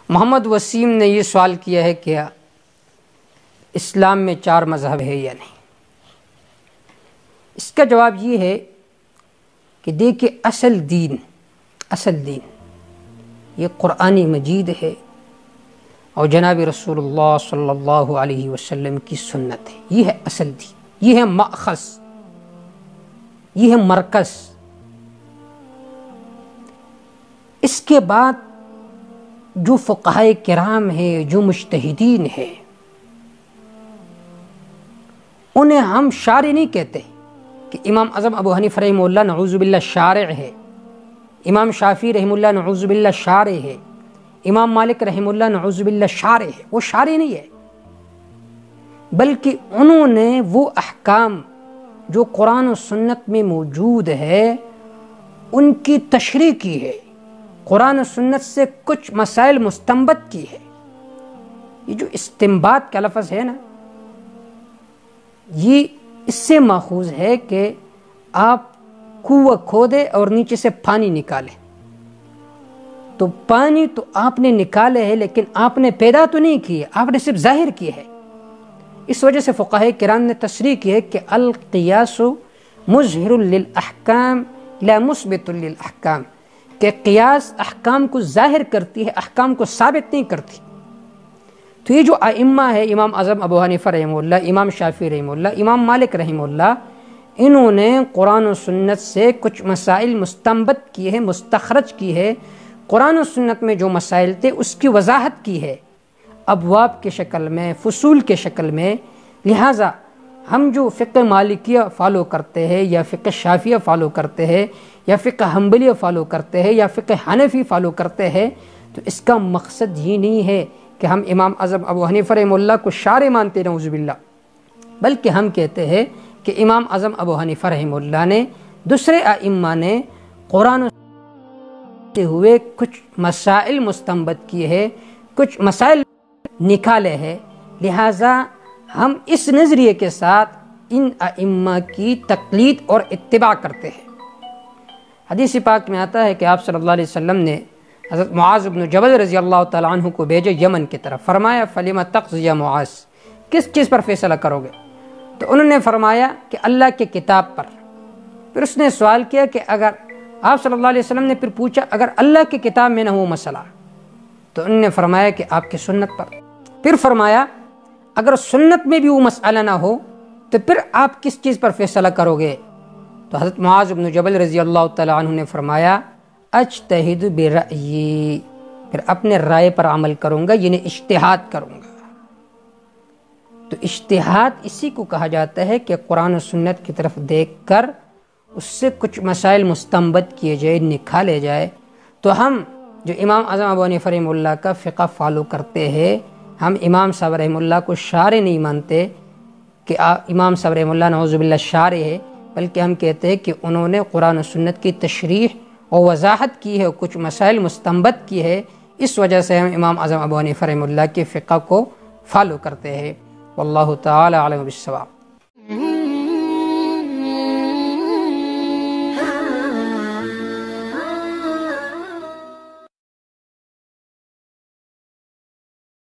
محمد وسیم نے یہ سوال کیا ہے کہ اسلام میں 4 مذہب ہے یا نہیں؟ اس کا جواب یہ ہے کہ دیکھیں اصل دین یہ قرآن مجید ہے اور جناب رسول اللہ صلی اللہ علیہ وسلم کی سنت ہے. یہ ہے اصل دین، یہ ہے مأخذ، یہ ہے مرکز. اس کے بعد جو فقہائے کرام ہیں، جو مجتہدین ہیں، انہیں ہم شارع نہیں کہتے کہ امام اعظم ابو حنیفہ رحمہ اللہ نعوذ باللہ شارع ہے، امام شافعی رحمہ اللہ نعوذ باللہ شارع ہے، امام مالک رحمہ اللہ نعوذ باللہ شارع ہے. وہ شارع نہیں ہے، بلکہ انہوں نے وہ احکام جو قرآن و سنت میں موجود ہے ان کی تشریح کی ہے، قرآن و سنت سے کچھ مسائل مستنبط کی ہے. یہ جو استنباط کا لفظ ہے نا، یہ اس سے ماخوذ ہے کہ آپ کنواں کھودے اور نیچے سے پانی نکالے. تو پانی تو آپ نے نکالے ہے، لیکن آپ نے پیدا تو نہیں کیے، آپ نے صرف ظاہر کیے ہے. اس وجہ سے فقہاء کرام نے تصریح کی ہے کہ القیاس مظہر للاحکام لا مثبت للاحکام، کہ قیاس احکام کو ظاہر کرتی ہے، احکام کو ثابت نہیں کرتی. تو یہ جو ائمہ ہے، امام اعظم ابو حنیفہ رحمہ اللہ، امام شافعی رحمہ اللہ، امام مالک رحمہ اللہ، انہوں نے قرآن و سنت سے کچھ مسائل مستنبط کی ہے، مستخرج کی ہے. قرآن و سنت میں جو مسائل تھے اس کی وضاحت کی ہے ابواب کے شکل میں، فصول کے شکل میں. لہٰذا ہم جو فقہ مالکیہ فالو کرتے ہیں، یا فقہ شافعیہ فالو کرتے ہیں، یا فقہ حنبلیہ فالو کرتے ہیں، یا فقہ حنفی فالو کرتے ہیں، تو اس کا مقصد یہ نہیں ہے کہ ہم امام اعظم ابو حنیفہ رحمہ اللہ کو شارع مانتے نعوذ باللہ، بلکہ ہم کہتے ہیں کہ امام اعظم ابو حنیفہ رحمہ اللہ نے، دوسرے ائمہ نے قرآن سے ہوئے کچھ مسائل مستنبط کیے ہیں، کچھ مسائل نکالے ہیں. لہٰذا ہم اس نظریے کے ساتھ ان ائمہ کی تقلید اور اتباع کرتے ہیں. حدیث پاک میں آتا ہے کہ آپ صلی اللہ علیہ وسلم نے حضرت معاذ بن جبل رضی اللہ تعالیٰ عنہ کو بھیجے یمن کی طرف. فرمایا فَلِمَ تَقْضِي يَا معاذ، کس چیز پر فیصلہ کرو گے؟ تو انہوں نے فرمایا کہ اللہ کے کتاب پر. پھر اس نے سوال کیا کہ اگر آپ صلی اللہ علیہ وسلم نے پھر پوچھا اگر اللہ کی کتاب میں نہ ہو مسئلہ، تو انہوں نے فرمایا کہ آپ کی سنت پر. پھر فرمایا اگر سنت میں بھی وہ مسئلہ نہ ہو تو پھر آپ کس چیز پر فیصلہ کرو گے؟ تو حضرت معاذ بن جبل رضی اللہ تعالیٰ عنہ نے فرمایا اجتہد برأیی، پھر اپنے رائے پر عمل کروں گا، یعنی اجتہاد کروں گا. تو اجتہاد اسی کو کہا جاتا ہے کہ قرآن و سنت کی طرف دیکھ کر اس سے کچھ مسائل مستنبط کیے جائے، نکالے جائے. تو ہم جو امام اعظم ابو حنیفہ رحمہ اللہ کا فقہ فالو کرتے ہیں، ہم امام صاحب رحمہ اللہ کو شارع نہیں مانتے کہ امام صاحب رحمہ اللہ نعوذ باللہ شارع ہے، بلکہ ہم کہتے ہیں کہ انہوں نے قرآن و سنت کی تشریح اور وضاحت کی ہے، اور کچھ مسائل مستنبط کی ہے. اس وجہ سے ہم امام اعظم ابو حنیفہ رحمہ اللہ کے فقہ کو فالو کرتے ہیں. واللہ تعالی اعلم بالصواب.